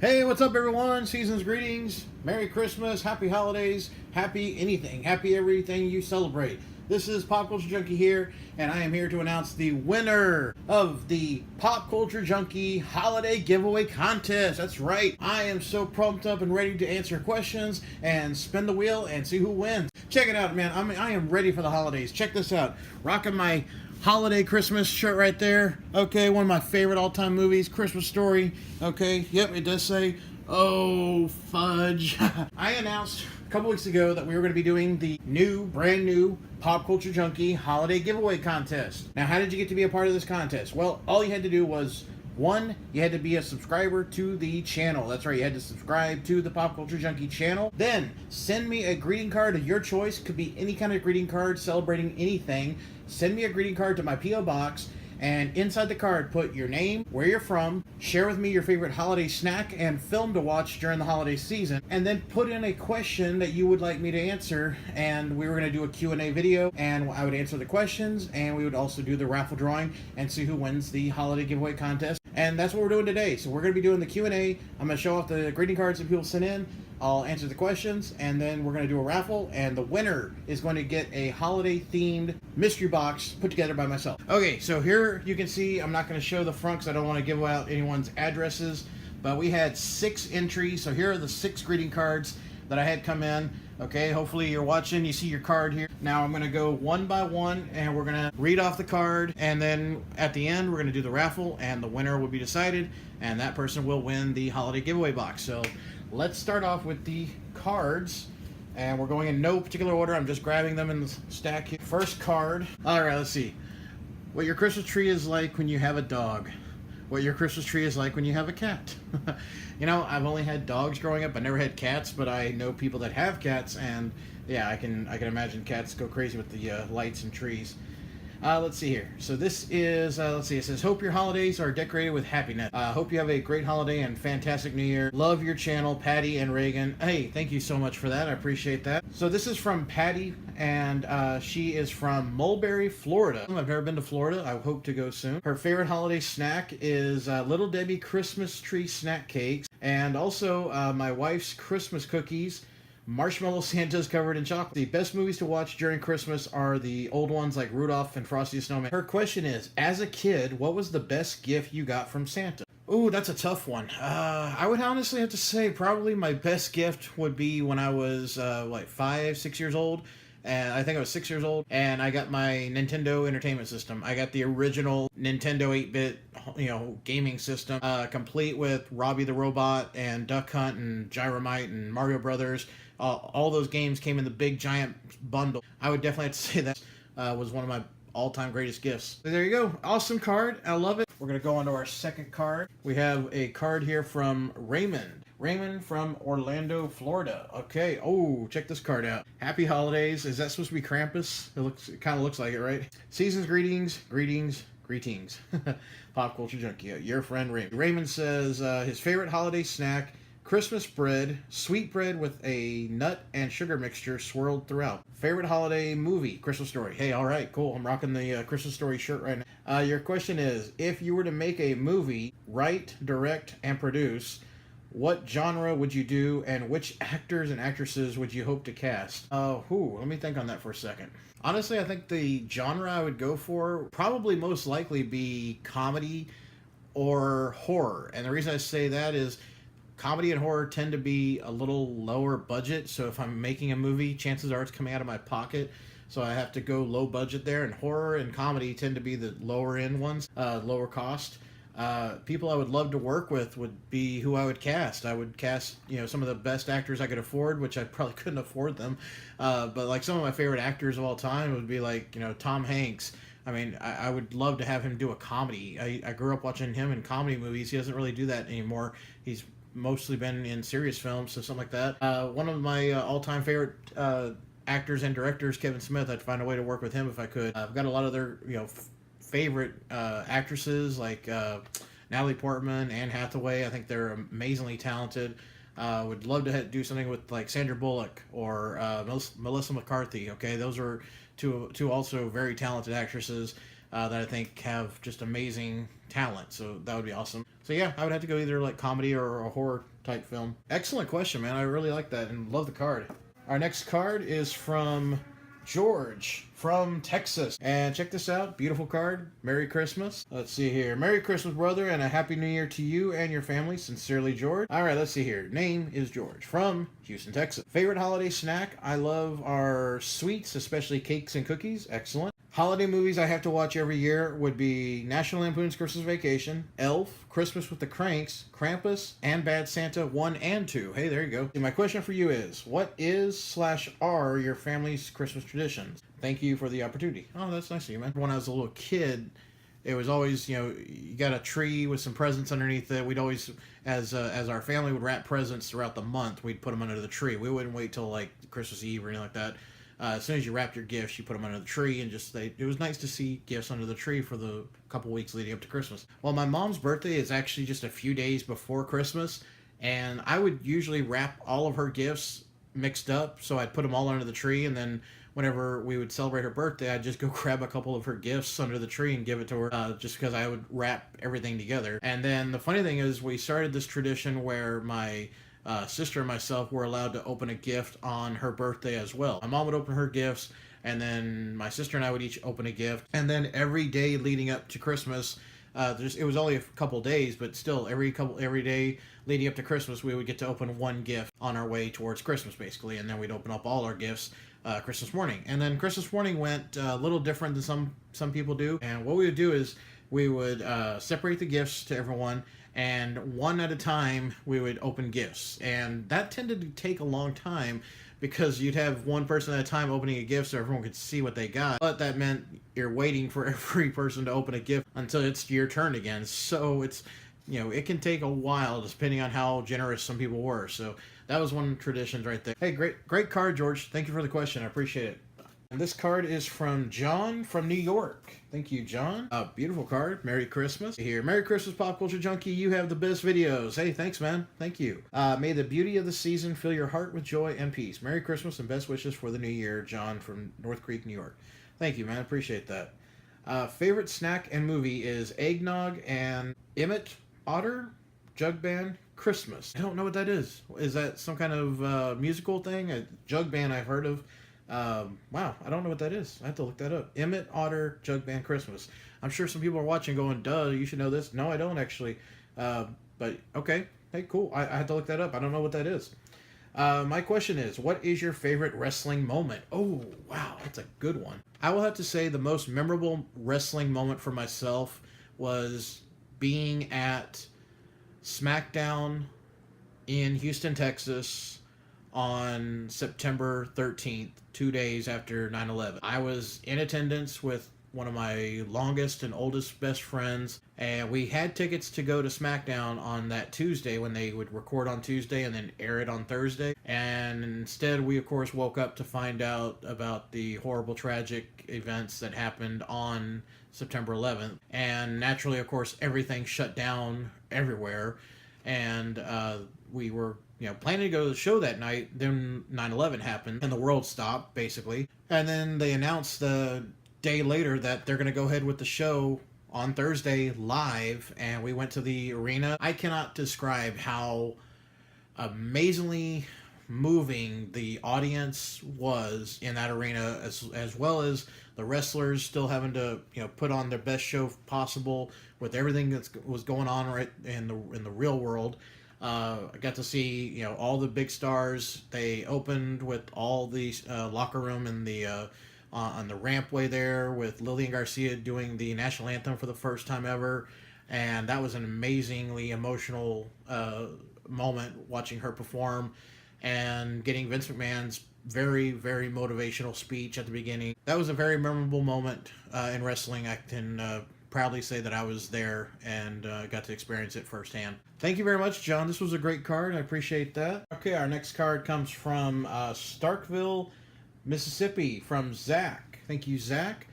Hey, what's up, everyone? Season's greetings. Merry Christmas, Happy Holidays, Happy anything, Happy everything you celebrate. This is Pop Culture Junkie here, and I am here to announce the winner of the Pop Culture Junkie Holiday Giveaway Contest. That's right. I am so pumped up and ready to answer questions and spin the wheel and see who wins. Check it out, man. I am ready for the holidays. Check this out. Rocking my holiday Christmas shirt right there. Okay, one of my favorite all-time movies, Christmas Story. Okay, yep, it does say, oh, fudge. I announced a couple weeks ago that we were going to be doing the brand new Pop Culture Junkie Holiday Giveaway Contest. Now, how did you get to be a part of this contest? Well, all you had to do was, one, you had to be a subscriber to the channel. That's right, you had to subscribe to the Pop Culture Junkie channel. Then, send me a greeting card of your choice. Could be any kind of greeting card celebrating anything. Send me a greeting card to my P.O. Box, and inside the card, put your name, where you're from, share with me your favorite holiday snack and film to watch during the holiday season, and then put in a question that you would like me to answer, and we were going to do a Q&A video, and I would answer the questions, and we would also do the raffle drawing and see who wins the holiday giveaway contest. And that's what we're doing today. So we're going to be doing the Q&A. I'm going to show off the greeting cards that people sent in. I'll answer the questions, and then we're going to do a raffle, and the winner is going to get a holiday-themed mystery box put together by myself. Okay, so here you can see, I'm not going to show the front because I don't want to give out anyone's addresses, but we had 6 entries, so here are the 6 greeting cards that I had come in. Okay, hopefully you're watching, you see your card here. Now I'm going to go one by one, and we're going to read off the card, and then at the end we're going to do the raffle, and the winner will be decided, and that person will win the holiday giveaway box. So let's start off with the cards, and we're going in no particular order. I'm just grabbing them in the stack here. First card. All right, let's see. What your Christmas tree is like when you have a dog. What your Christmas tree is like when you have a cat. You know, I've only had dogs growing up. I never had cats, but I know people that have cats, and yeah, I can imagine cats go crazy with the lights and trees. Let's see here. So this is, let's see, it says, hope your holidays are decorated with happiness. Hope you have a great holiday and fantastic new year. Love your channel, Patty and Reagan. Hey, thank you so much for that. I appreciate that. So this is from Patty, and she is from Mulberry, Florida. I've never been to Florida. I hope to go soon. Her favorite holiday snack is Little Debbie Christmas tree snack cakes, and also my wife's Christmas cookies. Marshmallow Santas covered in chocolate. The best movies to watch during Christmas are the old ones like Rudolph and Frosty the Snowman. Her question is, as a kid, what was the best gift you got from Santa? Ooh, that's a tough one. I would honestly have to say probably my best gift would be when I was, 5, 6 years old. And I think I was 6 years old, and I got my Nintendo Entertainment System. I got the original Nintendo 8-bit, gaming system, complete with Robbie the Robot and Duck Hunt and Gyromite and Mario Brothers. All those games came in the big giant bundle. I would definitely have to say that was one of my all-time greatest gifts. So there you go. Awesome card. I love it. We're going to go on to our second card. We have a card here from Raymond. Raymond from Orlando, Florida. Okay. Oh, check this card out. Happy holidays. Is that supposed to be Krampus? It kind of looks like it, right? Season's greetings. Pop Culture Junkie. Your friend Raymond. Raymond says his favorite holiday snack, Christmas bread, sweet bread with a nut and sugar mixture swirled throughout. Favorite holiday movie, Christmas Story. Hey, all right, cool. I'm rocking the Christmas Story shirt right now. Your question is, if you were to make a movie, write, direct, and produce, what genre would you do, and which actors and actresses would you hope to cast? Let me think on that for a second. Honestly, I think the genre I would go for probably most likely be comedy or horror. And the reason I say that is comedy and horror tend to be a little lower budget, so if I'm making a movie, chances are it's coming out of my pocket, so I have to go low budget there, and horror and comedy tend to be the lower end ones, lower cost. People I would love to work with would be who I would cast. I would cast, some of the best actors I could afford, which I probably couldn't afford them, but like some of my favorite actors of all time would be like, Tom Hanks. I mean, I would love to have him do a comedy. I grew up watching him in comedy movies. He doesn't really do that anymore. He's mostly been in serious films, so something like that. One of my all-time favorite actors and directors, Kevin Smith. I'd find a way to work with him if I could. I've got a lot of other favorite actresses like Natalie Portman, Anne Hathaway. I think they're amazingly talented. Would love to do something with like Sandra Bullock or Melissa McCarthy. Okay, those are two also very talented actresses. that I think have just amazing talent. So that would be awesome. So yeah, I would have to go either like comedy or a horror type film. Excellent question, man. I really like that and love the card. Our next card is from George from Texas. And check this out. Beautiful card. Merry Christmas. Let's see here. Merry Christmas, brother, and a Happy New Year to you and your family. Sincerely, George. All right, let's see here. Name is George from Houston, Texas. Favorite holiday snack? I love our sweets, especially cakes and cookies. Excellent. Holiday movies I have to watch every year would be National Lampoon's Christmas Vacation, Elf, Christmas with the Cranks, Krampus, and Bad Santa 1 and 2. Hey, there you go. My question for you is, what is/are your family's Christmas traditions? Thank you for the opportunity. Oh, that's nice of you, man. When I was a little kid, it was always, you got a tree with some presents underneath it. We'd always, as our family would wrap presents throughout the month, we'd put them under the tree. We wouldn't wait till like Christmas Eve or anything like that. As soon as you wrapped your gifts, you put them under the tree, and it was nice to see gifts under the tree for the couple weeks leading up to Christmas. Well, my mom's birthday is actually just a few days before Christmas, and I would usually wrap all of her gifts mixed up, so I'd put them all under the tree, and then whenever we would celebrate her birthday, I'd just go grab a couple of her gifts under the tree and give it to her, just because I would wrap everything together. And then the funny thing is, we started this tradition where my sister and myself were allowed to open a gift on her birthday as well. My mom would open her gifts, and then my sister and I would each open a gift. And then every day leading up to Christmas, it was only a couple days, but still every day leading up to Christmas, we would get to open one gift on our way towards Christmas, basically. And then we'd open up all our gifts Christmas morning. And then Christmas morning went a little different than some people do. And what we would do is we would separate the gifts to everyone, and one at a time we would open gifts, and that tended to take a long time because you'd have one person at a time opening a gift so everyone could see what they got, but that meant you're waiting for every person to open a gift until it's your turn again. So it's, it can take a while depending on how generous some people were. So that was one tradition right there. Hey, great card, George. Thank you for the question. I appreciate it. And this card is from John from New York. Thank you, John. Beautiful card. Merry Christmas. Here, Merry Christmas, Pop Culture Junkie. You have the best videos. Hey, thanks, man. Thank you. May the beauty of the season fill your heart with joy and peace. Merry Christmas and best wishes for the new year, John from North Creek, New York. Thank you, man. Appreciate that. Favorite snack and movie is Eggnog and Emmett Otter Jug Band Christmas. I don't know what that is. Is that some kind of musical thing? A jug band I've heard of. Wow, I don't know what that is. I have to look that up. Emmett Otter Jug Band Christmas. I'm sure some people are watching going, duh, you should know this. No, I don't actually. But okay. Hey, cool. I had to look that up. I don't know what that is. My question is, what is your favorite wrestling moment? Oh, wow, that's a good one. I will have to say the most memorable wrestling moment for myself was being at SmackDown in Houston, Texas on September 13th, 2 days after 9/11. I was in attendance with one of my longest and oldest best friends, and we had tickets to go to SmackDown on that Tuesday when they would record on Tuesday and then air it on Thursday. And instead, we of course woke up to find out about the horrible, tragic events that happened on September 11th. And naturally, of course, everything shut down everywhere. And we were planning to go to the show that night. Then 9/11 happened and the world stopped, basically. And then they announced the day later that they're going to go ahead with the show on Thursday live, and we went to the arena. I cannot describe how amazingly moving the audience was in that arena, as well as the wrestlers still having to put on their best show possible with everything that was going on right in the real world. I got to see all the big stars. They opened with all the locker room and the on the rampway there with Lillian Garcia doing the national anthem for the first time ever, and that was an amazingly emotional moment watching her perform and getting Vince McMahon's very, very motivational speech at the beginning. That was a very memorable moment in wrestling. I can proudly say that I was there and got to experience it firsthand. Thank you very much, John. This was a great card. I appreciate that. Okay, our next card comes from Starkville, Mississippi, from Zach. Thank you, Zach.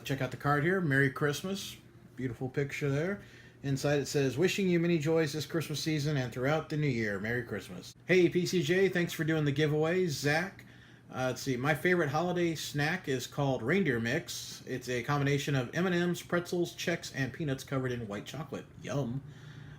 Check out the card here. Merry Christmas. Beautiful picture there. Inside it says, wishing you many joys this Christmas season and throughout the new year. Merry Christmas. Hey, PCJ, thanks for doing the giveaway. Zach, Let's see. My favorite holiday snack is called reindeer mix. It's a combination of M&Ms, pretzels, Chex, and peanuts covered in white chocolate. Yum.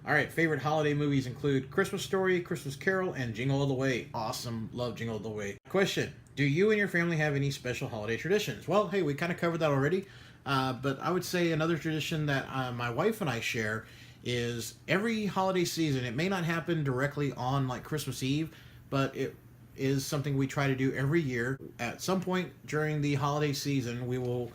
All right. Favorite holiday movies include Christmas Story, Christmas Carol, and Jingle All the Way. Awesome. Love Jingle All the Way. Question: do you and your family have any special holiday traditions? Well, hey, we kind of covered that already. But I would say another tradition that my wife and I share is every holiday season. It may not happen directly on like Christmas Eve, but it is something we try to do every year. At some point during the holiday season, we will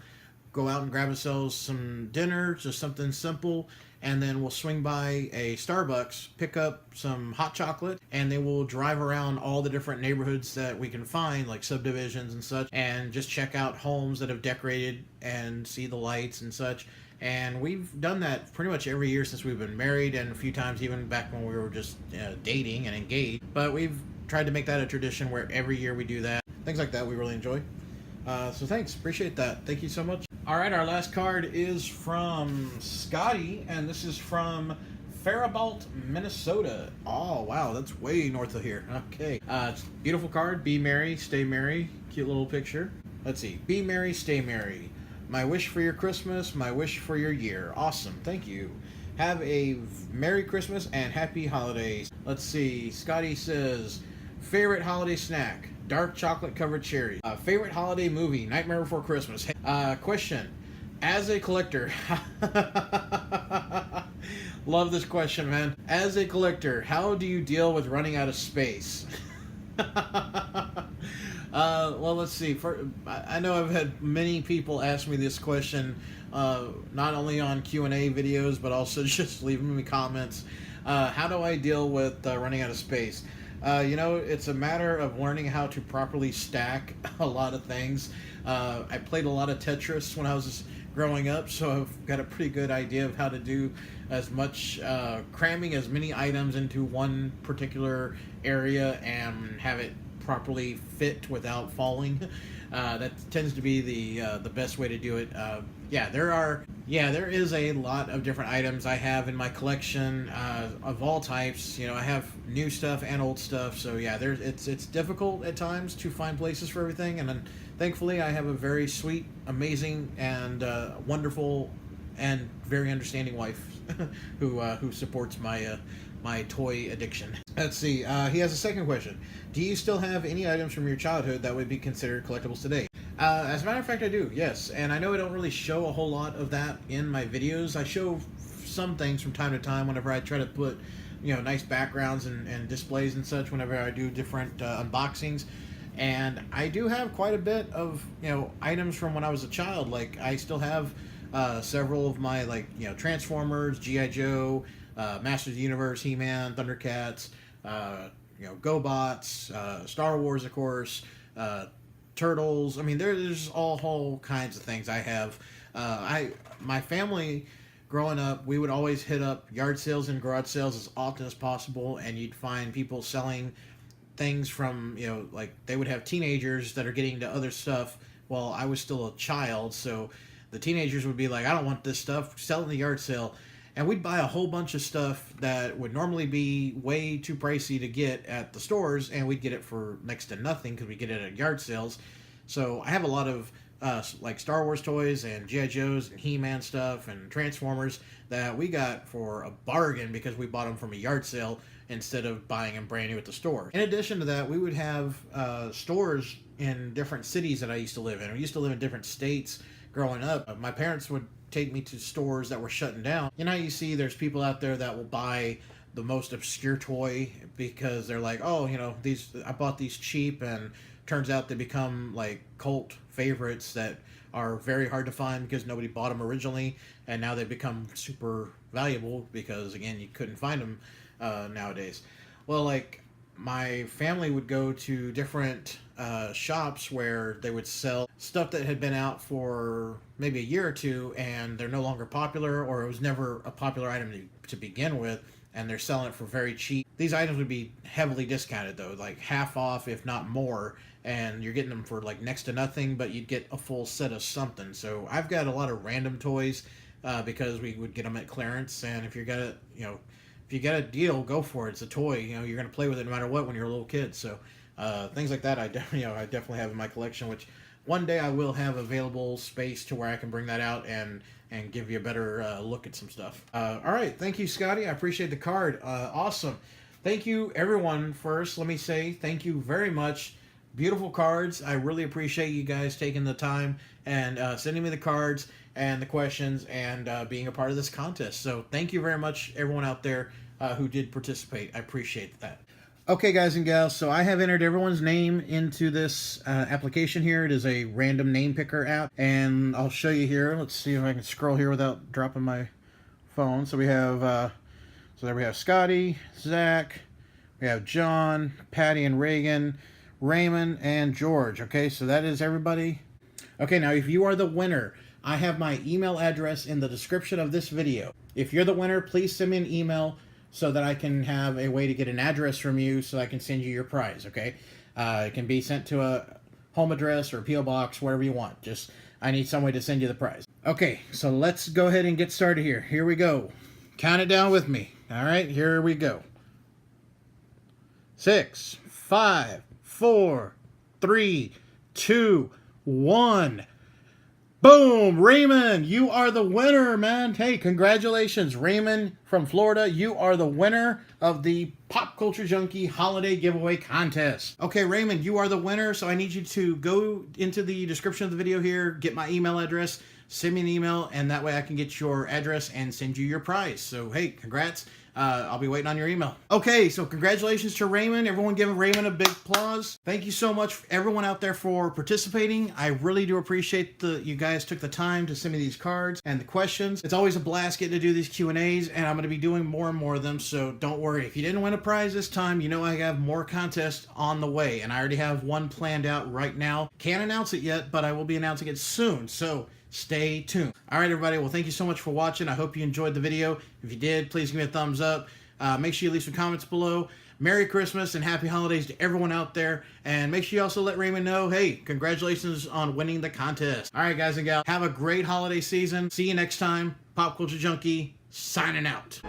go out and grab ourselves some dinner, just something simple, and then we'll swing by a Starbucks, pick up some hot chocolate, and then we'll drive around all the different neighborhoods that we can find, like subdivisions and such, and just check out homes that have decorated and see the lights and such. And we've done that pretty much every year since we've been married, and a few times even back when we were just dating and engaged. But we've tried to make that a tradition where every year we do that. Things like that we really enjoy. So thanks, appreciate that. Thank you so much. All right, our last card is from Scotty, and this is from Faribault, Minnesota. Oh, wow, that's way north of here. Okay. Beautiful card. Be merry, stay merry. Cute little picture. Let's see. Be merry, stay merry. My wish for your Christmas, my wish for your year. Awesome. Thank you. Have a Merry Christmas and Happy Holidays. Let's see. Scotty says, favorite holiday snack? Dark chocolate covered cherries. Favorite holiday movie? Nightmare Before Christmas. Question. As a collector, love this question, man. As a collector, how do you deal with running out of space? Well, let's see. I know I've had many people ask me this question, not only on Q&A videos, but also just leaving me comments. How do I deal with running out of space? It's a matter of learning how to properly stack a lot of things. I played a lot of Tetris when I was growing up, so I've got a pretty good idea of how to do as much, cramming as many items into one particular area and have it properly fit without falling. That tends to be the best way to do it. There is a lot of different items I have in my collection, of all types. I have new stuff and old stuff, so yeah, it's difficult at times to find places for everything, and then thankfully I have a very sweet, amazing, and wonderful and very understanding wife who supports my toy addiction. Let's see. He has a second question. Do you still have any items from your childhood that would be considered collectibles today? As a matter of fact, I do, yes. And I know I don't really show a whole lot of that in my videos. I show some things from time to time whenever I try to put, nice backgrounds and displays and such whenever I do different unboxings. And I do have quite a bit of, items from when I was a child. Like, I still have several of my, Transformers, G.I. Joe, Masters of the Universe, He-Man, Thundercats, GoBots, Star Wars, of course, Turtles. I mean, there's all whole kinds of things I have. My family, growing up, we would always hit up yard sales and garage sales as often as possible, and you'd find people selling things from, they would have teenagers that are getting to other stuff while I was still a child, so the teenagers would be like, I don't want this stuff, sell it in the yard sale. And we'd buy a whole bunch of stuff that would normally be way too pricey to get at the stores, and we'd get it for next to nothing because we get it at yard sales. So I have a lot of Star Wars toys and G.I. Joes and He-Man stuff and Transformers that we got for a bargain because we bought them from a yard sale instead of buying them brand new at the store. In addition to that, we would have stores in different cities that I used to live in. I used to live in different states growing up. My parents would take me to stores that were shutting down. You see there's people out there that will buy the most obscure toy because they're like, oh, I bought these cheap, and turns out they become like cult favorites that are very hard to find because nobody bought them originally, and now they've become super valuable because, again, you couldn't find them nowadays. Well, my family would go to different shops where they would sell stuff that had been out for maybe a year or two, and they're no longer popular, or it was never a popular item to begin with, and they're selling it for very cheap. These items would be heavily discounted, though, like half off, if not more, and you're getting them for next to nothing, but you'd get a full set of something. So I've got a lot of random toys because we would get them at clearance, and if you got a deal, go for it. It's a toy. You're going to play with it no matter what when you're a little kid. So things like that. I definitely have in my collection, which one day I will have available space to where I can bring that out and give you a better look at some stuff. All right, thank you, Scotty. I appreciate the card. Awesome. Thank you, everyone. First, let me say thank you very much. Beautiful cards. I really appreciate you guys taking the time and sending me the cards and the questions and being a part of this contest. So thank you very much, everyone out there who did participate. I appreciate that. Okay, guys and gals, so I have entered everyone's name into this application here. It is a random name picker app, and I'll show you here. Let's see if I can scroll here without dropping my phone. So we have, so there we have Scotty, Zach, we have John, Patty and Reagan, Raymond, and George. Okay, so that is everybody. Okay, now if you are the winner, I have my email address in the description of this video. If you're the winner, please send me an email so that I can have a way to get an address from you so I can send you your prize, okay? It can be sent to a home address or P.O. box, whatever you want. Just, I need some way to send you the prize. Okay, so let's go ahead and get started here. Here we go. Count it down with me. All right, here we go. 6, 5, 4, 3, 2, 1. Boom! Raymond, you are the winner, man. Hey, congratulations. Raymond from Florida, you are the winner of the Pop Culture Junkie Holiday Giveaway Contest. Okay, Raymond, you are the winner, so I need you to go into the description of the video here, get my email address, send me an email, and that way I can get your address and send you your prize. So, hey, congrats. I'll be waiting on your email. Okay, so congratulations to Raymond. Everyone give Raymond a big applause. Thank you so much, everyone out there, for participating. I really do appreciate you guys took the time to send me these cards and the questions. It's always a blast getting to do these Q&As, and I'm going to be doing more and more of them, so don't worry. If you didn't win a prize this time, you know I have more contests on the way, and I already have one planned out right now. Can't announce it yet, but I will be announcing it soon, so stay tuned. All right, everybody. Well, thank you so much for watching. I hope you enjoyed the video. If you did, please give me a thumbs up. Make sure you leave some comments below. Merry Christmas and Happy Holidays to everyone out there. And make sure you also let Raymond know, hey, congratulations on winning the contest. All right, guys and gals, have a great holiday season. See you next time. Pop Culture Junkie, signing out.